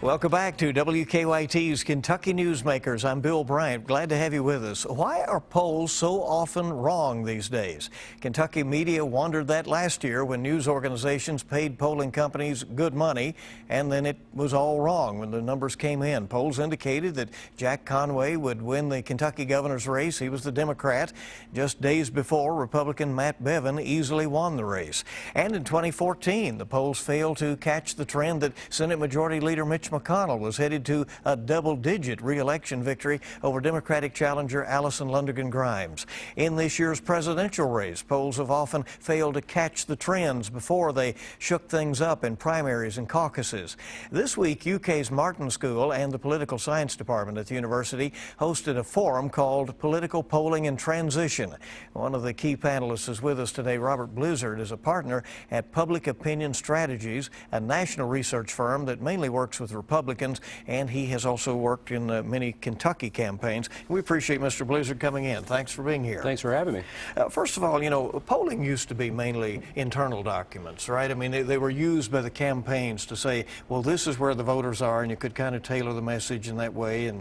Welcome back to WKYT's Kentucky Newsmakers. I'm Bill Bryant. Glad to have you with us. Why are polls so often wrong these days? Kentucky media wondered that last year when news organizations paid polling companies good money, and then it was all wrong when the numbers came in. Polls indicated that Jack Conway would win the Kentucky governor's race. He was the Democrat. Just days before, Republican Matt Bevin easily won the race. And in 2014, the polls failed to catch the trend that Senate Majority Leader Mitch McConnell was headed to a double-digit re-election victory over Democratic challenger Allison Lundergan Grimes. In this year's presidential race, polls have often failed to catch the trends before they shook things up in primaries and caucuses. This week, UK's Martin School and the Political Science Department at the university hosted a forum called Political Polling and Transition. One of the key panelists is with us today. Robert Blizzard is a partner at Public Opinion Strategies, a national research firm that mainly works with Republicans, and he has also worked in many Kentucky campaigns. We appreciate Mr. Blizzard coming in. Thanks for being here. Thanks for having me. First of all, you know, polling used to be mainly internal documents, right? I mean, they were used by the campaigns to say, well, this is where the voters are, and you could kind of tailor the message in that way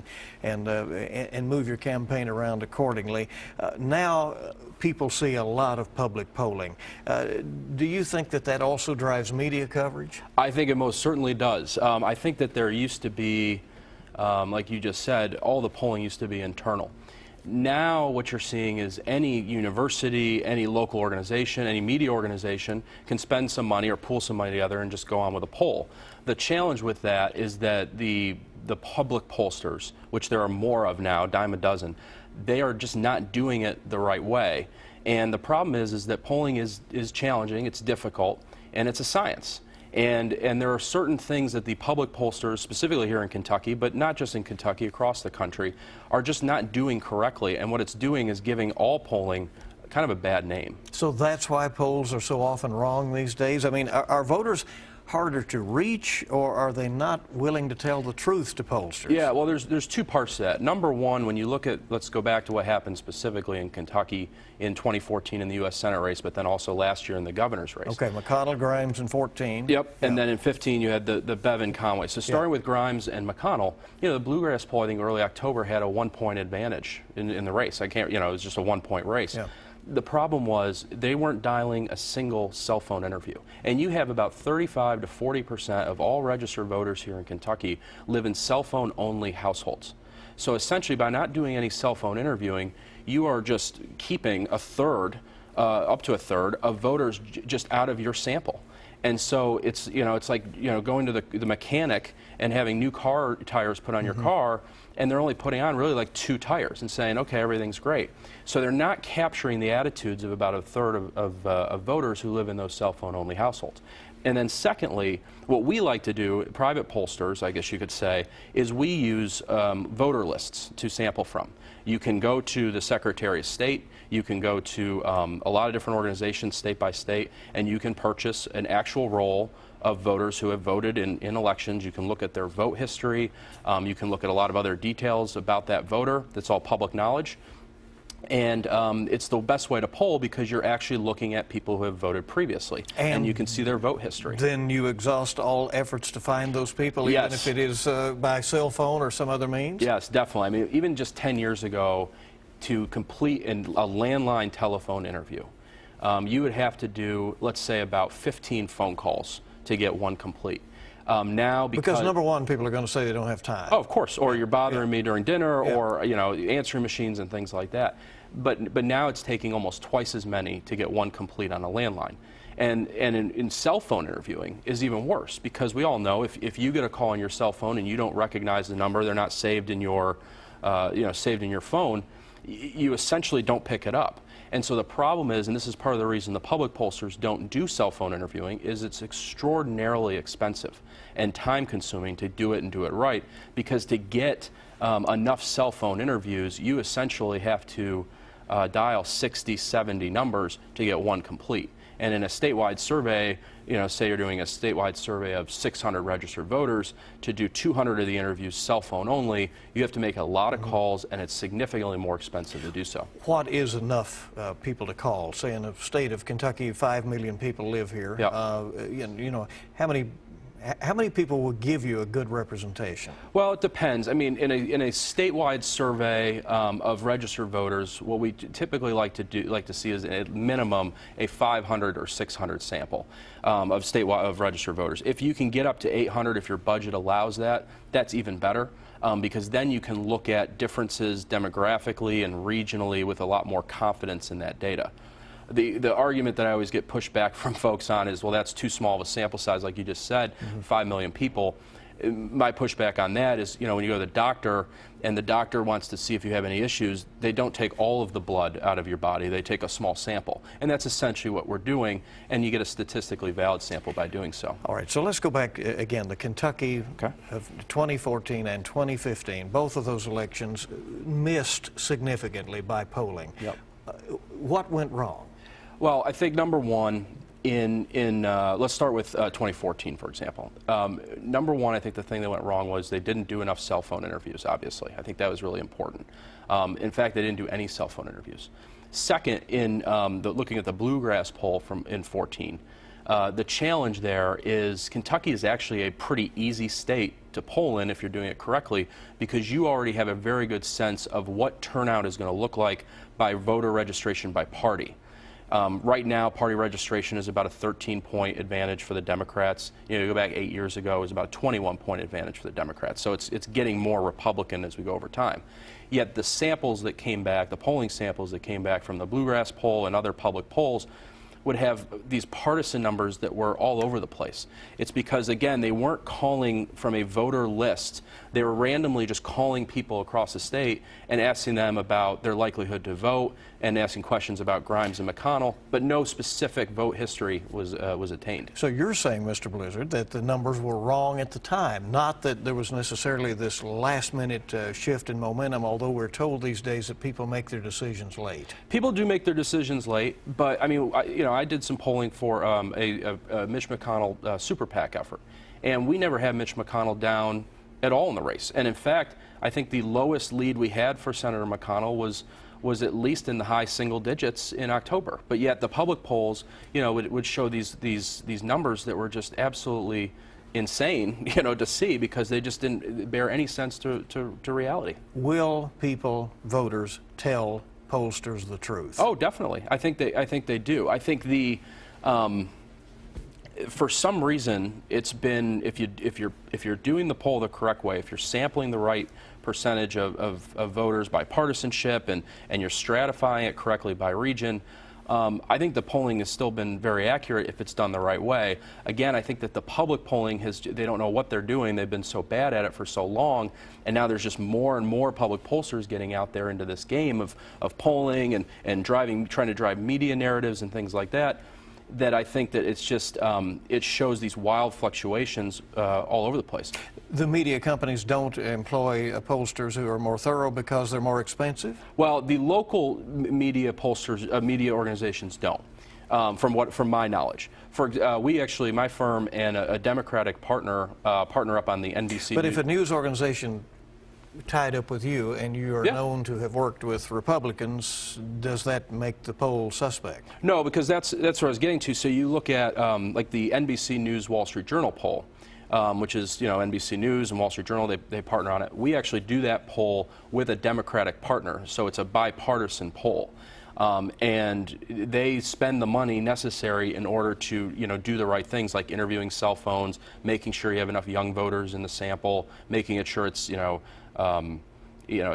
and move your campaign around accordingly. Now, people see a lot of public polling. Do you think that that also drives media coverage? I think it most certainly does. I think that there used to be, like you just said, all the polling used to be internal. Now what you're seeing is any university, any local organization, any media organization can spend some money or pool some money together and just go on with a poll. The challenge with that is that the public pollsters, which there are more of now, dime a dozen, they are just not doing it the right way. And the problem is that polling is challenging, it's difficult, and it's a science. And there are certain things that the public pollsters, specifically here in Kentucky, but not just in Kentucky, across the country, are just not doing correctly. And what it's doing is giving all polling kind of a bad name. So that's why polls are so often wrong these days? I mean, are voters harder to reach, or are they not willing to tell the truth to pollsters? Yeah, well, there's two parts to that. Number one, when you look at, let's go back to what happened specifically in Kentucky in 2014 in the U.S. Senate race, but then also last year in the governor's race. Okay, McConnell, Grimes in 14. Yep, and then in 15 you had the Bevin Conway. So starting with Grimes and McConnell, you know, the Bluegrass poll, I think early October, had a 1-point advantage in the race. I can't, you know, it was just a 1-point race. Yeah. The problem was they weren't dialing a single cell phone interview. And you have about 35 to 40% of all registered voters here in Kentucky live in cell phone only households. So essentially, by not doing any cell phone interviewing, you are just keeping a third, up to a third of voters just out of your sample. And so it's, you know, it's like, you know, going to the mechanic and having new car tires put on your car, and they're only putting on really like 2 tires and saying, okay, everything's great. So they're not capturing the attitudes of about a third of voters who live in those cell phone only households. And then secondly, what we like to do, private pollsters, I guess you could say, is we use voter lists to sample from. You can go to the Secretary of State, you can go to a lot of different organizations state by state, and you can purchase an actual roll of voters who have voted in elections. You can look at their vote history, you can look at a lot of other details about that voter. That's all public knowledge. And it's the best way to poll because you're actually looking at people who have voted previously, and you can see their vote history. Then you exhaust all efforts to find those people, yes, even if it is by cell phone or some other means? Yes, definitely. I mean, even just 10 years ago, to complete a landline telephone interview, you would have to do, let's say, about 15 phone calls to get one complete. Now, because number one, people are going to say they don't have time. Oh, of course, or you're bothering me during dinner, or, you know, answering machines and things like that. But now it's taking almost twice as many to get one complete on a landline. And in cell phone interviewing is even worse, because we all know if you get a call on your cell phone and you don't recognize the number, they're not saved in your, saved in your phone, you essentially don't pick it up. And so the problem is, and this is part of the reason the public pollsters don't do cell phone interviewing, is it's extraordinarily expensive and time consuming to do it and do it right, because to get enough cell phone interviews, you essentially have to dial 60, 70 numbers to get one complete. And in a statewide survey, you know, say you're doing a statewide survey of 600 registered voters, to do 200 of the interviews cell phone only, you have to make a lot of calls, and it's significantly more expensive to do so. What is enough people to call? Say in a state of Kentucky, 5 million people live here. Yep. You know, how How many people will give you a good representation? Well, it depends. I mean, in a statewide survey of registered voters, what we typically like to see is at minimum a 500 or 600 sample of statewide of registered voters. If you can get up to 800, if your budget allows that, that's even better. Because then you can look at differences demographically and regionally with a lot more confidence in that data. The argument that I always get pushed back from folks on is, well, that's too small of a sample size, like you just said, 5 million people. My pushback on that is, you know, when you go to the doctor and the doctor wants to see if you have any issues, they don't take all of the blood out of your body. They take a small sample. And that's essentially what we're doing, and you get a statistically valid sample by doing so. All right, so let's go back again. The Kentucky of 2014 and 2015, both of those elections missed significantly by polling. Yep. What went wrong? Well, I think number one, let's start with 2014, for example. Number one, I think the thing that went wrong was they didn't do enough cell phone interviews, obviously. I think that was really important. In fact, they didn't do any cell phone interviews. Second, looking at the Bluegrass poll in 14, the challenge there is Kentucky is actually a pretty easy state to poll in if you're doing it correctly, because you already have a very good sense of what turnout is going to look like by voter registration by party. Right now, party registration is about a 13-point advantage for the Democrats. You know, you go back 8 years ago, it was about a 21-point advantage for the Democrats. So it's getting more Republican as we go over time. Yet the samples that came back, the polling samples that came back from the Bluegrass poll and other public polls, would have these partisan numbers that were all over the place. It's because, again, they weren't calling from a voter list. They were randomly just calling people across the state and asking them about their likelihood to vote and asking questions about Grimes and McConnell, but no specific vote history was attained. So you're saying, Mr. Blizzard, that the numbers were wrong at the time, not that there was necessarily this last-minute shift in momentum, although we're told these days that people make their decisions late. People do make their decisions late, but I mean, I did some polling for a Mitch McConnell super PAC effort, and we never had Mitch McConnell down at all in the race. And in fact, I think the lowest lead we had for Senator McConnell was at least in the high single digits in October. But yet the public polls, you know, would show these numbers that were just absolutely insane, you know, to see, because they just didn't bear any sense to reality. Will people, voters, tell pollsters the truth? Oh, definitely. I think they do. I think for some reason it's been, if you're doing the poll the correct way, if you're sampling the right percentage of voters by partisanship and you're stratifying it correctly by region, I think the polling has still been very accurate if it's done the right way. Again, I think that the public polling they don't know what they're doing. They've been so bad at it for so long, and now there's just more and more public pollsters getting out there into this game of polling and trying to drive media narratives and things like that, that I think that it's just, it shows these wild fluctuations all over the place. The media companies don't employ pollsters who are more thorough because they're more expensive? Well, the local media pollsters, media organizations don't, from my knowledge. We actually, my firm and a Democratic partner up on the NBC. But if a news organization tied up with you and you are known to have worked with Republicans, does that make the poll suspect? No, because that's what I was getting to. So you look at like the NBC News Wall Street Journal poll, which is, you know, NBC News and Wall Street Journal, they partner on it. We actually do that poll with a Democratic partner, so it's a bipartisan poll. And they spend the money necessary in order to, you know, do the right things, like interviewing cell phones, making sure you have enough young voters in the sample, making sure it's, a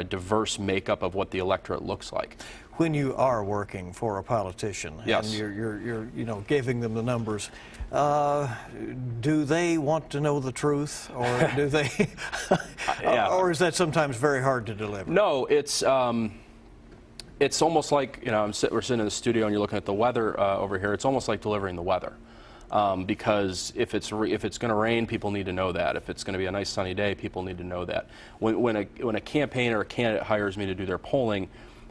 diverse makeup of what the electorate looks like. When you are working for a politician and you're giving them the numbers, do they want to know the truth, or do they, or is that sometimes very hard to deliver? No, it's almost like, you know, we're sitting in the studio and you're looking at the weather over here. It's almost like delivering the weather. Because if it's going to rain, people need to know that. If it's going to be a nice sunny day, people need to know that. When a campaign or a candidate hires me to do their polling,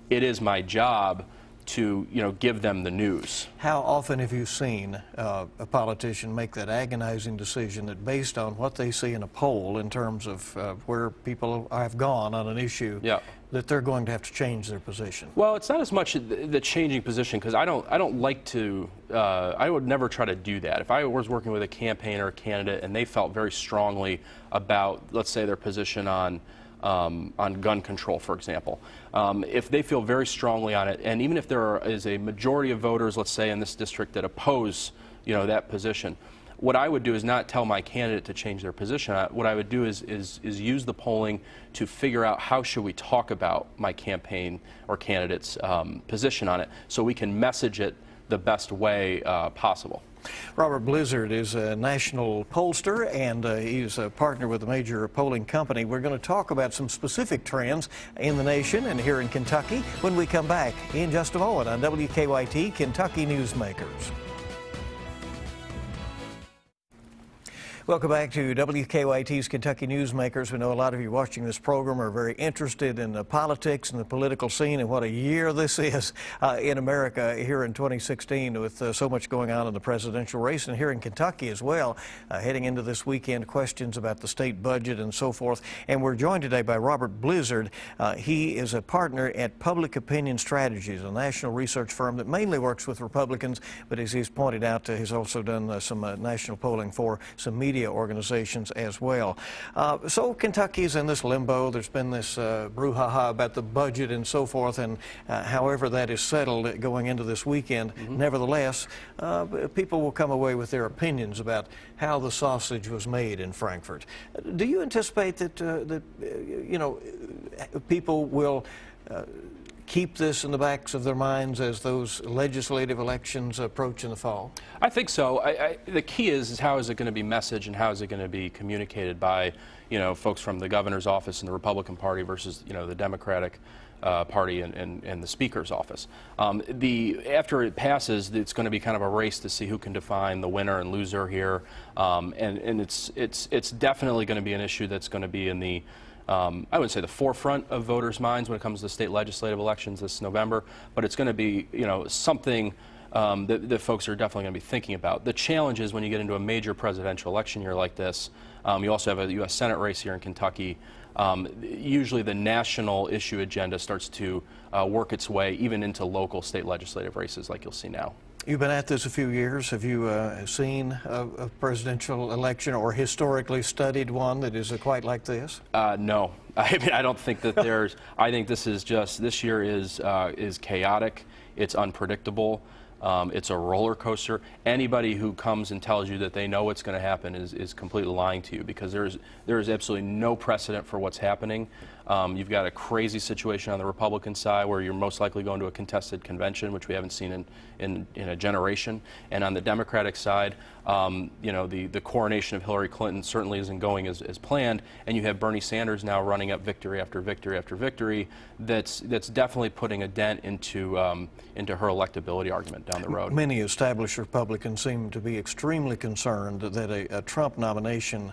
it is my job to, you know, give them the news. How often have you seen a politician make that agonizing decision that, based on what they see in a poll in terms of where people have gone on an issue, that they're going to have to change their position? Well, it's not as much the changing position, because I don't like to. I would never try to do that. If I was working with a campaign or a candidate and they felt very strongly about, let's say, their position on gun control, for example, if they feel very strongly on it, and even if there is a majority of voters, let's say, in this district that oppose, that position, what I would do is not tell my candidate to change their position. What I would do is use the polling to figure out how should we talk about my campaign or candidate's position on it, so we can message it the best way possible. Robert Blizzard is a national pollster, and he's a partner with a major polling company. We're going to talk about some specific trends in the nation and here in Kentucky when we come back in just a moment on WKYT Kentucky Newsmakers. Welcome back to WKYT's Kentucky Newsmakers. We know a lot of you watching this program are very interested in the politics and the political scene, and what a year this is in America here in 2016 with so much going on in the presidential race, and here in Kentucky as well, heading into this weekend, questions about the state budget and so forth. And we're joined today by Robert Blizzard. He is a partner at Public Opinion Strategies, a national research firm that mainly works with Republicans, but as he's pointed out, he's also done some national polling for some media organizations as well. So Kentucky's in this limbo. There's been this brouhaha about the budget and so forth, and however that is settled going into this weekend, nevertheless, people will come away with their opinions about how the sausage was made in Frankfurt. Do you anticipate that people will keep this in the backs of their minds as those legislative elections approach in the fall? I think so. The key is how is it going to be messaged and how is it going to be communicated by, folks from the governor's office and the Republican Party versus, the Democratic Party and the Speaker's office. After it passes, it's going to be kind of a race to see who can define the winner and loser here, and it's definitely going to be an issue that's going to be in the I wouldn't say the forefront of voters' minds when it comes to state legislative elections this November, but it's going to be, something that folks are definitely going to be thinking about. The challenge is when you get into a major presidential election year like this, you also have a U.S. Senate race here in Kentucky. Usually the national issue agenda starts to work its way even into local state legislative races like you'll see now. You've been at this a few years. Have you seen a presidential election or historically studied one that is quite like this? No. I don't think that there's. I think this year is chaotic. It's unpredictable. It's a roller coaster. Anybody who comes and tells you that they know what's going to happen is completely lying to you, because there is absolutely no precedent for what's happening. You've got a crazy situation on the Republican side where you're most likely going to a contested convention, which we haven't seen in a generation. And on the Democratic side, the coronation of Hillary Clinton certainly isn't going as planned. And you have Bernie Sanders now running up victory after victory after victory. That's definitely putting a dent into her electability argument down the road. Many established Republicans seem to be extremely concerned that a Trump nomination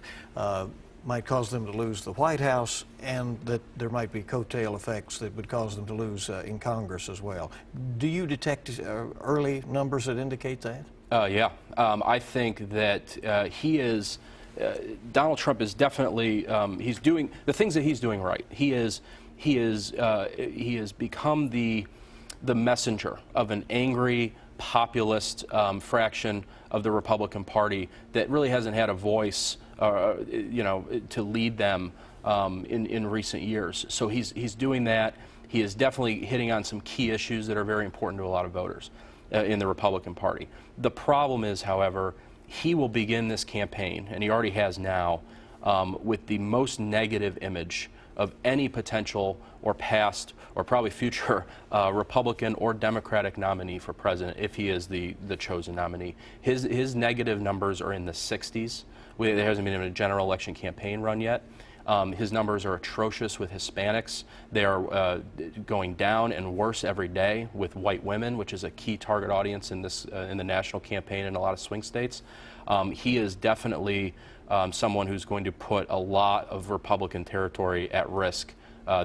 might cause them to lose the White House, and that there might be coattail effects that would cause them to lose in Congress as well. Do you detect early numbers that indicate that? Yeah. I think that Donald Trump is definitely, he's doing the things that he's doing right. He has become the messenger of an angry populist fraction of the Republican Party that really hasn't had a voice to lead them in recent years. So he's doing that. He is definitely hitting on some key issues that are very important to a lot of voters in the Republican Party. The problem is, however, he will begin this campaign, and he already has now, with the most negative image of any potential or past or probably future Republican or Democratic nominee for president if he is the chosen nominee. His negative numbers are in the 60s. There hasn't been a general election campaign run yet. His numbers are atrocious with Hispanics. They are going down and worse every day with white women, which is a key target audience in the national campaign in a lot of swing states. He is definitely someone who's going to put a lot of Republican territory at risk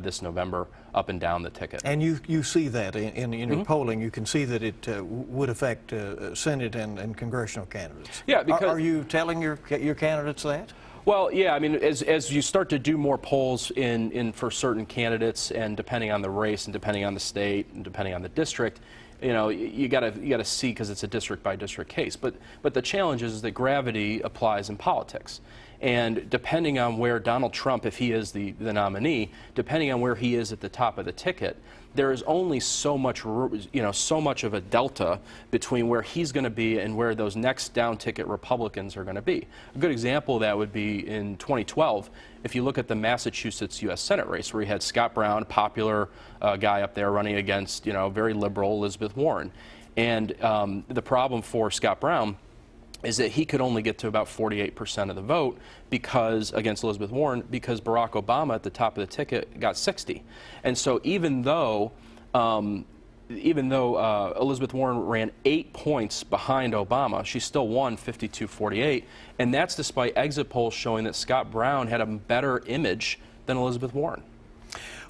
this November up and down the ticket. And you see that in your polling. You can see that it would affect Senate and congressional candidates. Yeah, because are you telling your candidates that? Well, yeah, I mean, as you start to do more polls for certain candidates, and depending on the race, and depending on the state, and depending on the district, you know, you gotta see, because it's a district by district case. But the challenge is that gravity applies in politics. And depending on where Donald Trump, if he is the nominee, depending on where he is at the top of the ticket, there is only so much, so much of a delta between where he's going to be and where those next down ticket Republicans are going to be. A good example of that would be in 2012. If you look at the Massachusetts U.S. Senate race, where you had Scott Brown, popular guy up there, running against, very liberal Elizabeth Warren. And the problem for Scott Brown is that he could only get to about 48% of the vote against Elizabeth Warren, because Barack Obama at the top of the ticket got 60. And so even though Elizabeth Warren ran 8 points behind Obama, she still won 52-48, and that's despite exit polls showing that Scott Brown had a better image than Elizabeth Warren.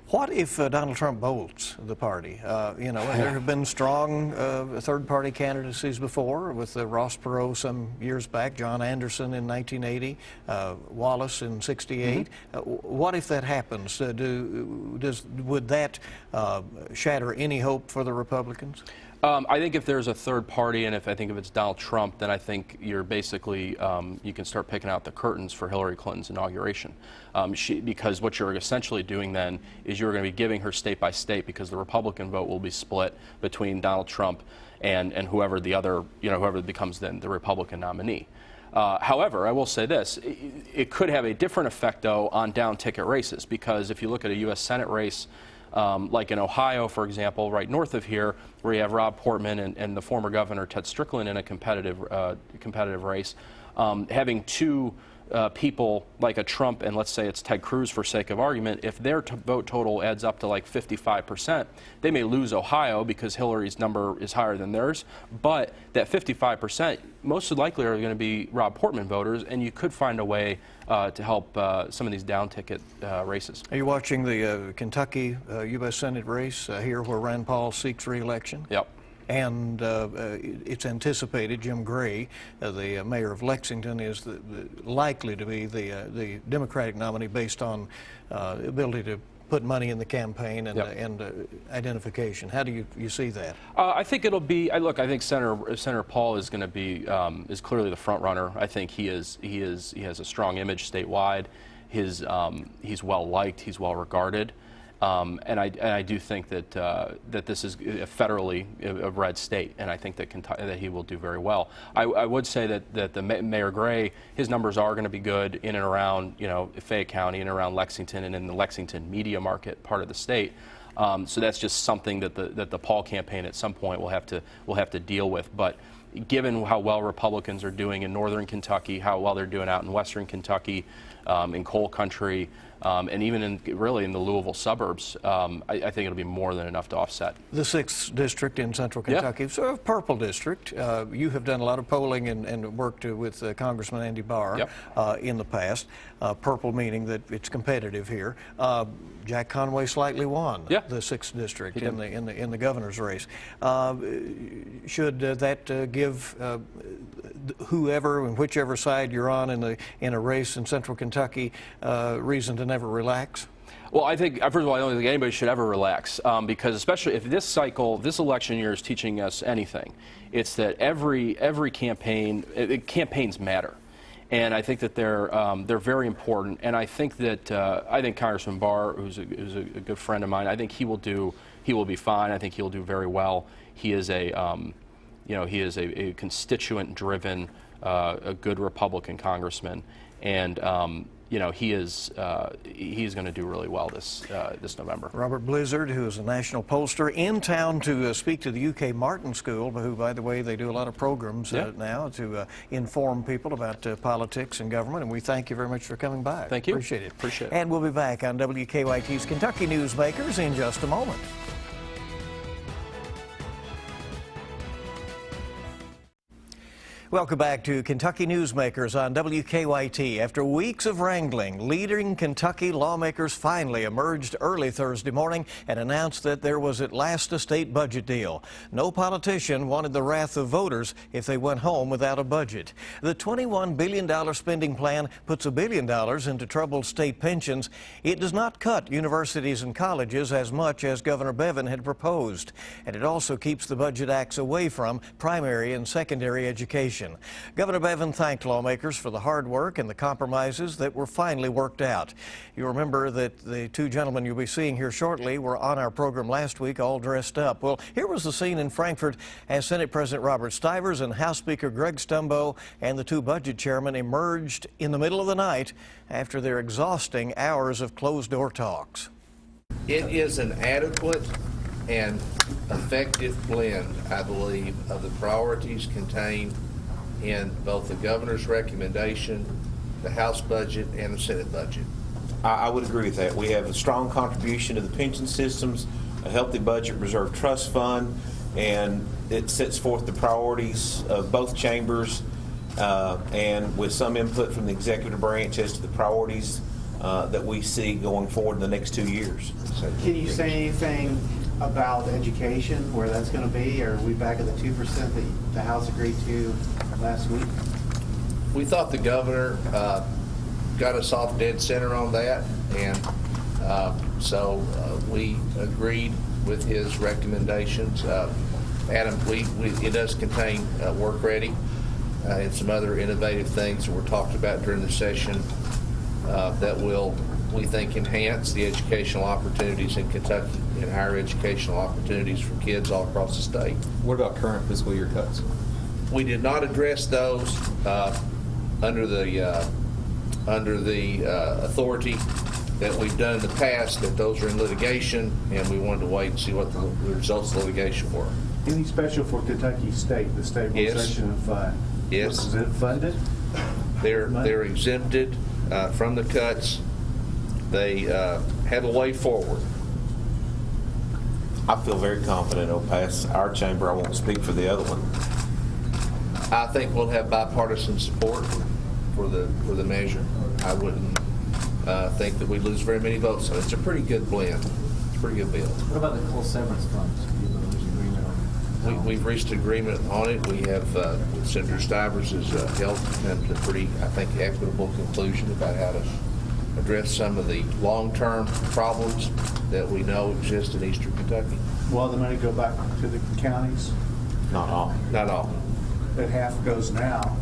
What if Donald Trump bolts the party? There have been strong third-party candidacies before, with Ross Perot some years back, John Anderson in 1980, Wallace in '68. What if that happens? Would that shatter any hope for the Republicans? I think if there's a third party, and if it's Donald Trump, then I think you're basically, you can start picking out the curtains for Hillary Clinton's inauguration. Because what you're essentially doing then is you're going to be giving her state by state, because the Republican vote will be split between Donald Trump and whoever the other, whoever becomes then the Republican nominee. However, I will say this, it could have a different effect, though, on down ticket races, because if you look at a U.S. Senate race, like in Ohio, for example, right north of here, where you have Rob Portman and the former governor Ted Strickland in a competitive race, having two people like a Trump and, let's say it's Ted Cruz for sake of argument, if their vote total adds up to like 55%, they may lose Ohio because Hillary's number is higher than theirs, but that 55% most likely are going to be Rob Portman voters, and you could find a way to help some of these down ticket races. Are you watching the Kentucky U.S. Senate race here, where Rand Paul seeks re-election? Yep. And it's anticipated Jim Gray, the mayor of Lexington, is likely to be the Democratic nominee based on ability to put money in the campaign and identification. How do you see that? I think it'll be. I think Senator Paul is going to be is clearly the front runner. I think he has a strong image statewide. He's well liked. He's well regarded. And I do think that that this is a federally a red state, and I think that he will do very well. I would say that the Mayor Gray, his numbers are going to be good in and around Fayette County and around Lexington and in the Lexington media market part of the state. So that's just something that the Paul campaign at some point will have to deal with. But given how well Republicans are doing in northern Kentucky, how well they're doing out in western Kentucky, in coal country, and even in the Louisville suburbs, I think it'll be more than enough to offset. The 6th district in central Kentucky, sort of purple district. You have done a lot of polling and worked with Congressman Andy Barr in the past. Purple meaning that it's competitive here. Jack Conway slightly won the 6th district in the governor's race. Should that give whoever and whichever side you're on in a race in central Kentucky reason to never relax? Well, I think, first of all, I don't think anybody should ever relax, because especially if this election year is teaching us anything, it's that every campaign, campaigns matter. And I think that they're very important. And I think that Congressman Barr, who's a good friend of mine, I think he will be fine. I think he'll do very well. He is a constituent-driven, a good Republican congressman, and he's going to do really well this November. Robert Blizzard, who is a national pollster, in town to speak to the UK Martin School, who, by the way, they do a lot of programs now to inform people about politics and government, and we thank you very much for coming by. Thank you. Appreciate it. Appreciate it. And we'll be back on WKYT's Kentucky Newsmakers in just a moment. Welcome back to Kentucky Newsmakers on WKYT. After weeks of wrangling, leading Kentucky lawmakers finally emerged early Thursday morning and announced that there was at last a state budget deal. No politician wanted the wrath of voters if they went home without a budget. The $21 billion spending plan puts $1 billion into troubled state pensions. It does not cut universities and colleges as much as Governor Bevin had proposed. And it also keeps the budget acts away from primary and secondary education. Governor Bevin thanked lawmakers for the hard work and the compromises that were finally worked out. You remember that the two gentlemen you'll be seeing here shortly were on our program last week all dressed up. Well, here was the scene in Frankfort as Senate President Robert Stivers and House Speaker Greg Stumbo and the two budget chairmen emerged in the middle of the night after their exhausting hours of closed-door talks. It is an adequate and effective blend, I believe, of the priorities contained in both the governor's recommendation, the House budget, and the Senate budget. I would agree with that. We have a strong contribution to the pension systems, a healthy budget reserve trust fund, and it sets forth the priorities of both chambers and with some input from the executive branch as to the priorities that we see going forward in the next 2 years. Can you say anything about education, where that's going to be? Or are we back at the 2% that the House agreed to last week? We thought the governor got us off dead center on that, and so we agreed with his recommendations. Adam, it does contain work ready and some other innovative things that were talked about during the session that will, we think, enhance the educational opportunities in Kentucky and higher educational opportunities for kids all across the state. What about current fiscal year cuts? We did not address those under the authority that we've done in the past, that those are in litigation, and we wanted to wait and see what the results of litigation were. Anything special for Kentucky State, the stabilization fund? Yes. Is it funded? They're exempted from the cuts. They have a way forward. I feel very confident it'll pass our chamber. I won't speak for the other one. I think we'll have bipartisan support for the measure. I wouldn't think that we lose very many votes. So it's a pretty good blend. It's a pretty good bill. What about the coal severance funds? We've reached agreement on it. We have Senator Stivers has helped come to a pretty, I think, equitable conclusion about how to address some of the long-term problems that we know exist in eastern Kentucky. Will the money go back to the counties? Not all. Not all. That half goes now.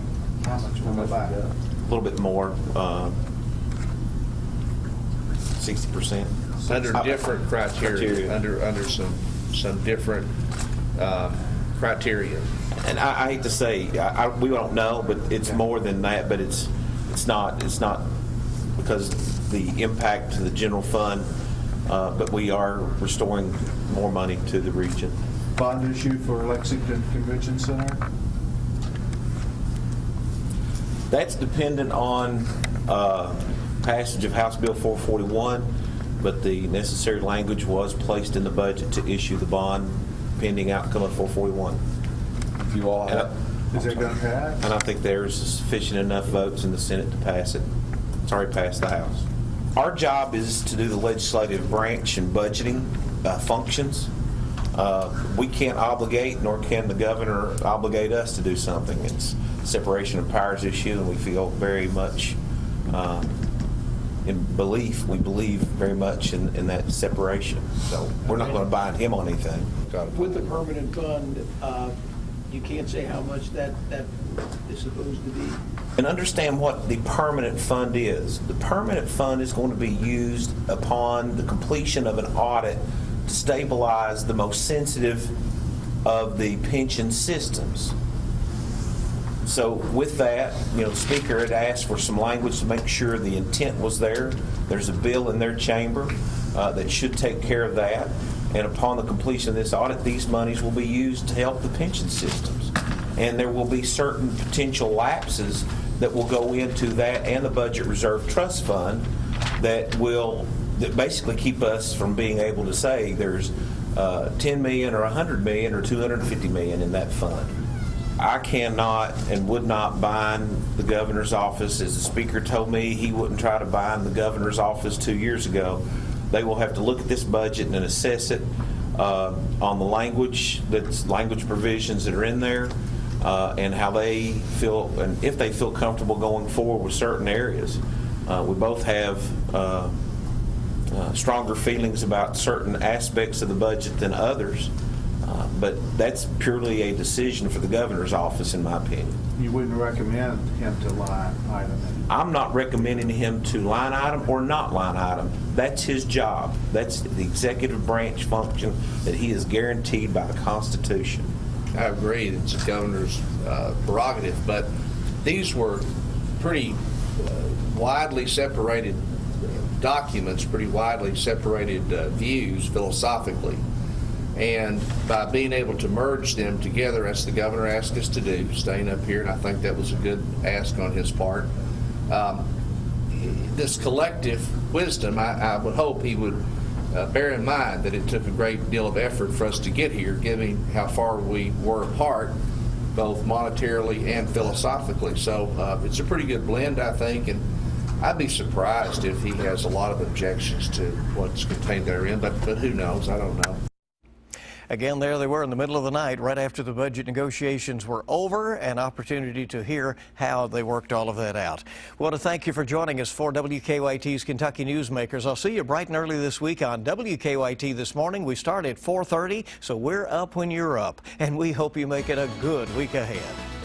How much will go back? A little bit more, 60%. Under different criteria. Under some different criteria. And I hate to say, we don't know, but it's more than that. But it's not because the impact to the general fund. But we are restoring more money to the region. Bond issue for Lexington Convention Center? That's dependent on passage of House Bill 441, but the necessary language was placed in the budget to issue the bond pending outcome of 441. You all have. Is that going to pass? And I think there's sufficient enough votes in the Senate to pass it. It's already passed the House. Our job is to do the legislative branch and budgeting functions. We can't obligate, nor can the governor obligate us to do something. It's a separation of powers issue, and we feel very much in belief. We believe very much in that separation. So we're not going to bind him on anything. With the permanent fund, you can't say how much that is supposed to be. And understand what the permanent fund is. The permanent fund is going to be used upon the completion of an audit to stabilize the most sensitive of the pension systems. So with that, the Speaker had asked for some language to make sure the intent was there. There's a bill in their chamber that should take care of that. And upon the completion of this audit, these monies will be used to help the pension systems. And there will be certain potential lapses that will go into that and the Budget Reserve Trust Fund that basically keep us from being able to say there's $10 million or $100 million or $250 million in that fund. I cannot and would not bind the governor's office. As the speaker told me, he wouldn't try to bind the governor's office 2 years ago. They will have to look at this budget and assess it on the language provisions that are in there, and how they feel, and if they feel comfortable going forward with certain areas. We both have stronger feelings about certain aspects of the budget than others, but that's purely a decision for the governor's office, in my opinion. You wouldn't recommend him to line item it? I'm not recommending him to line item or not line item. That's his job. That's the executive branch function that he is guaranteed by the Constitution. I agree, it's the governor's prerogative, but these were pretty widely separated documents, pretty widely separated views philosophically. And by being able to merge them together, as the governor asked us to do, staying up here, and I think that was a good ask on his part, this collective wisdom, I would hope he would bear in mind that it took a great deal of effort for us to get here, given how far we were apart, both monetarily and philosophically. So it's a pretty good blend, I think, and I'd be surprised if he has a lot of objections to what's contained therein, but who knows? I don't know. Again, there they were in the middle of the night, right after the budget negotiations were over, an opportunity to hear how they worked all of that out. We want to thank you for joining us for WKYT's Kentucky Newsmakers. I'll see you bright and early this week on WKYT This Morning. We start at 4:30, so we're up when you're up, and we hope you make it a good week ahead.